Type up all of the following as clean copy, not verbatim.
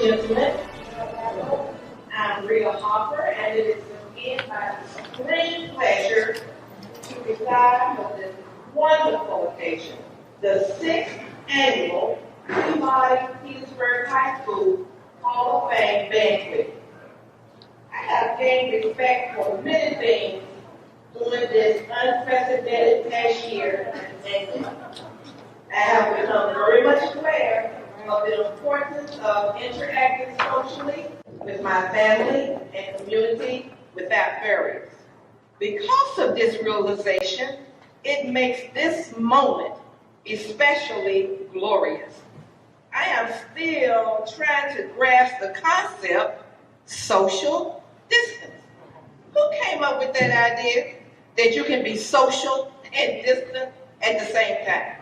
gentlemen, I'm Rita Hopper, and it is again my extreme pleasure to preside on this wonderful occasion, the 6th annual Petersburg High School Hall of Fame banquet. I have gained respect for many things during this unprecedented past year, and I have become very much aware of the importance of interacting socially with my family and community without barriers. Because of this realization, it makes this moment especially glorious. I am still trying to grasp the concept social distance. Who came up with that idea that you can be social and distant at the same time?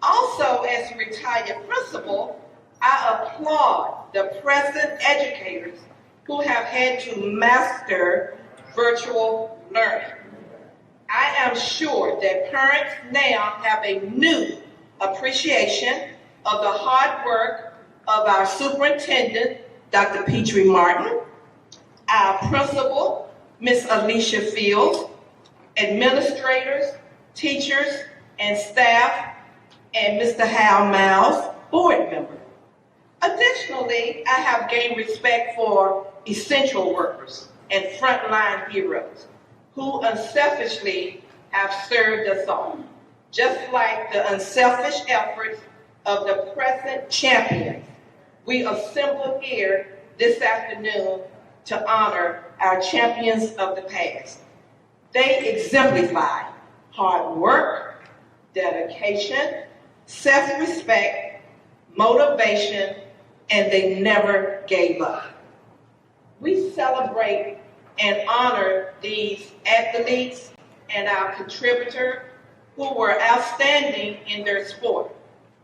Also, as a retired principal, I applaud the present educators who have had to master virtual learning. I am sure that parents now have a new appreciation of the hard work of our superintendent, Dr. Petrie Martin, our principal, Ms. Alicia Fields, administrators, teachers, and staff, and Mr. Hal Miles, board member. Additionally, I have gained respect for essential workers and frontline heroes who unselfishly have served us all, just like the unselfish efforts of the present champions. We assemble here this afternoon to honor our champions of the past. They exemplify hard work, dedication, self-respect, motivation, and they never gave up. We celebrate and honor these athletes and our contributors who were outstanding in their sport,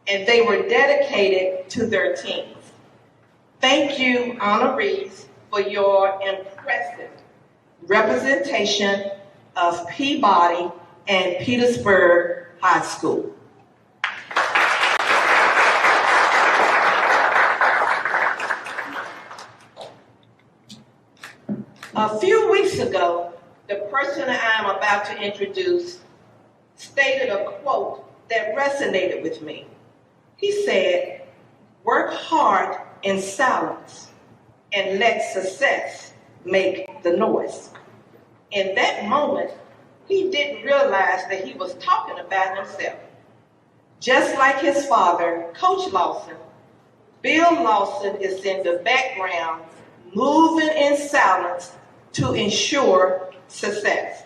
and they were dedicated to their teams. Thank you, honorees, for your impressive representation of Peabody and Petersburg High School. A few weeks ago, the person I am about to introduce stated a quote that resonated with me. He said, "Work hard in silence and let success make the noise." In that moment, he didn't realize that he was talking about himself. Just like his father, Coach Lawson, Bill Lawson is in the background, moving in silence to ensure success.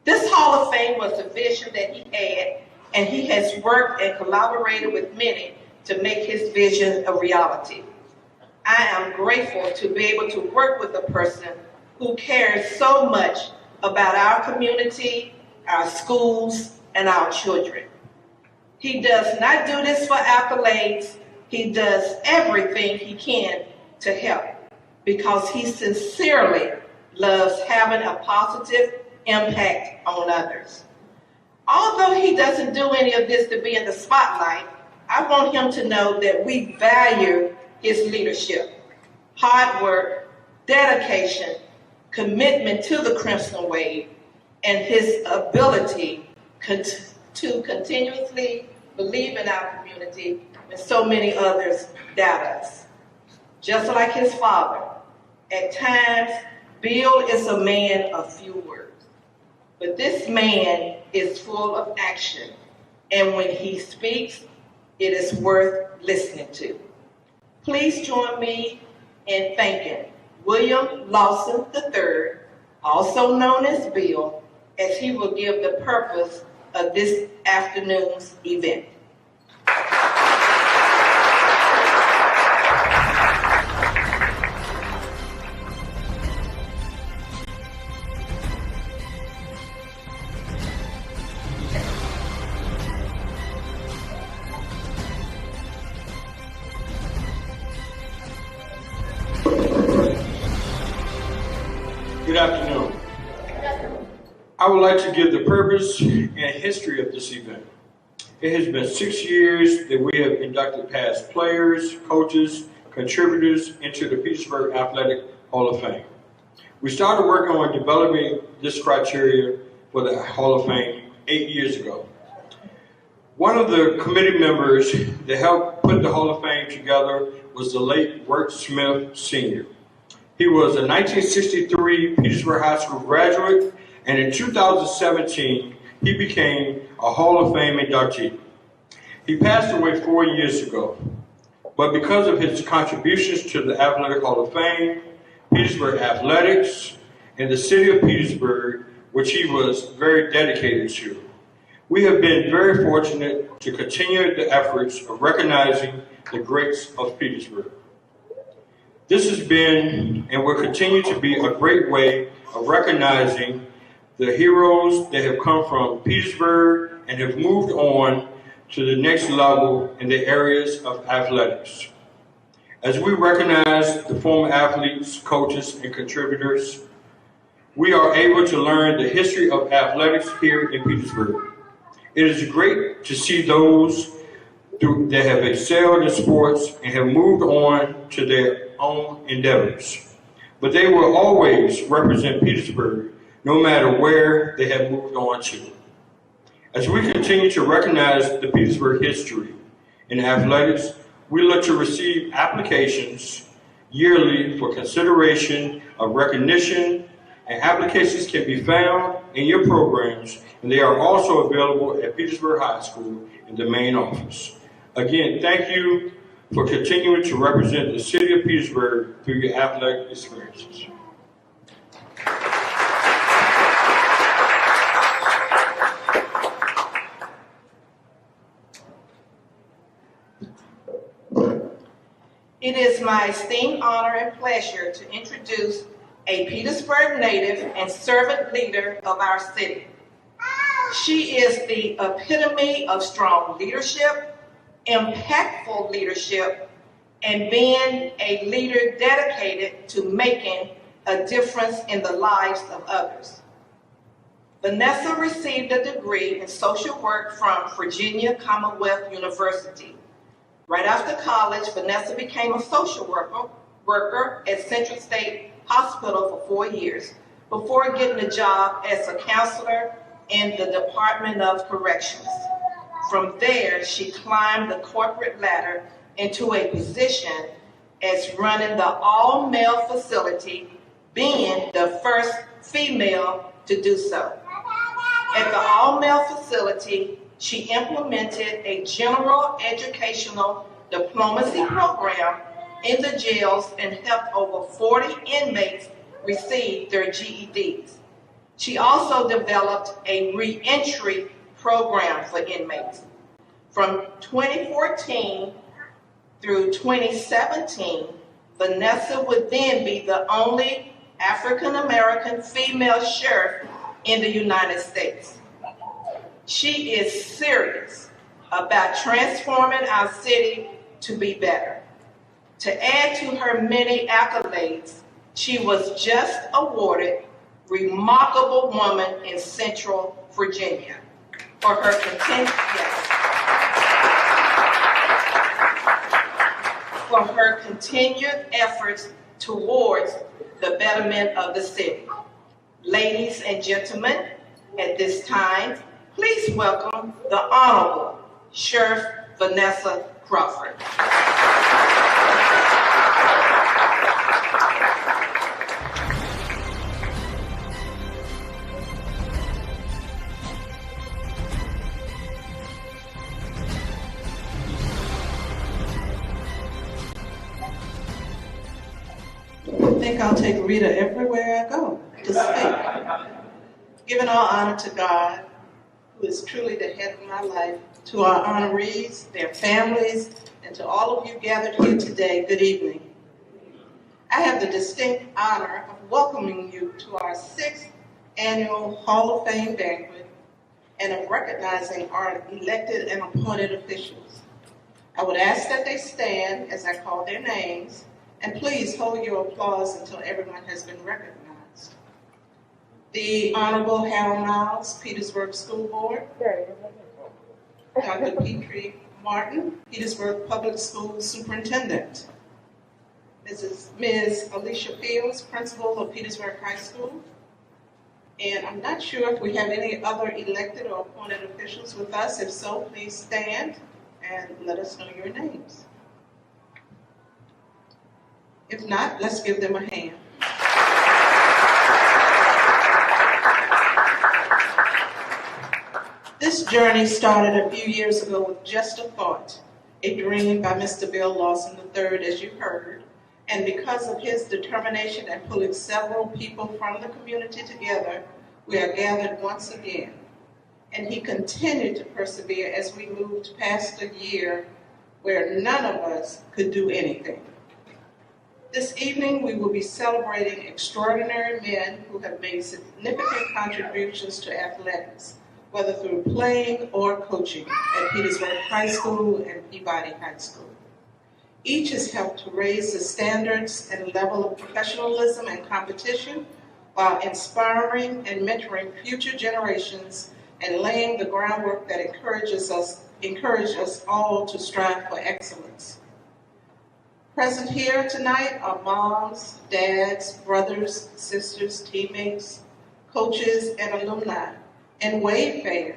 This Hall of Fame was a vision that he had, and he has worked and collaborated with many to make his vision a reality. I am grateful to be able to work with a person who cares so much about our community, our schools, and our children. He does not do this for accolades. He does everything he can to help because he sincerely loves having a positive impact on others. Although he doesn't do any of this to be in the spotlight, I want him to know that we value his leadership, hard work, dedication, commitment to the Crimson Wave, and his ability to continuously believe in our community when so many others doubt us. Just like his father, at times, Bill is a man of few words, but this man is full of action, and when he speaks, it is worth listening to. Please join me in thanking William Lawson III, also known as Bill, as he will give the purpose of this afternoon's event. Good afternoon. I would like to give the purpose and history of this event. It has been 6 years that we have inducted past players, coaches, contributors into the Petersburg Athletic Hall of Fame. We started working on developing this criteria for the Hall of Fame 8 years ago. One of the committee members that helped put the Hall of Fame together was the late Wirt Smith Sr. He was a 1963 Petersburg High School graduate, and in 2017, he became a Hall of Fame inductee. He passed away 4 years ago, but because of his contributions to the Athletic Hall of Fame, Petersburg Athletics, and the city of Petersburg, which he was very dedicated to, we have been very fortunate to continue the efforts of recognizing the greats of Petersburg. This has been and will continue to be a great way of recognizing the heroes that have come from Petersburg and have moved on to the next level in the areas of athletics. As we recognize the former athletes, coaches, and contributors, we are able to learn the history of athletics here in Petersburg. It is great to see those that have excelled in sports and have moved on to their own endeavors. But they will always represent Petersburg no matter where they have moved on to. As we continue to recognize the Petersburg history in athletics, we look to receive applications yearly for consideration of recognition, and applications can be found in your programs, and they are also available at Petersburg High School in the main office. Again, thank you for continuing to represent the city of Petersburg through your athletic experiences. It is my esteemed honor and pleasure to introduce a Petersburg native and servant leader of our city. She is the epitome of strong leadership, impactful leadership, and being a leader dedicated to making a difference in the lives of others. Vanessa received a degree in social work from Virginia Commonwealth University. Right after college, Vanessa became a social worker at Central State Hospital for 4 years before getting a job as a counselor in the Department of Corrections. From there, she climbed the corporate ladder into a position as running the all-male facility, being the first female to do so. At the all-male facility, she implemented a general educational diplomacy program in the jails and helped over 40 inmates receive their GEDs. She also developed a re-entry program for inmates. From 2014 through 2017, Vanessa would then be the only African-American female sheriff in the United States. She is serious about transforming our city to be better. To add to her many accolades, she was just awarded Remarkable Woman in Central Virginia for her continued efforts towards the betterment of the city. Ladies and gentlemen, at this time, please welcome the Honorable Sheriff Vanessa Crawford. I think I'll take Rita everywhere I go to speak. Giving all honor to God, who is truly the head of my life, to our honorees, their families, and to all of you gathered here today, good evening. I have the distinct honor of welcoming you to our 6th annual Hall of Fame banquet and of recognizing our elected and appointed officials. I would ask that they stand as I call their names, and please hold your applause until everyone has been recognized. The Honorable Harold Miles, Petersburg School Board. Dr. Petrie Martin, Petersburg Public School Superintendent. Ms. Alicia Fields, principal of Petersburg High School. And I'm not sure if we have any other elected or appointed officials with us. If so, please stand and let us know your names. If not, let's give them a hand. This journey started a few years ago with just a thought, a dream by Mr. Bill Lawson III, as you heard. And because of his determination and pulling several people from the community together, we are gathered once again. And he continued to persevere as we moved past a year where none of us could do anything. This evening, we will be celebrating extraordinary men who have made significant contributions to athletics, whether through playing or coaching at Petersburg High School and Peabody High School. Each has helped to raise the standards and level of professionalism and competition while inspiring and mentoring future generations and laying the groundwork that encourage us all to strive for excellence. Present here tonight are moms, dads, brothers, sisters, teammates, coaches, and alumni, and Wave fans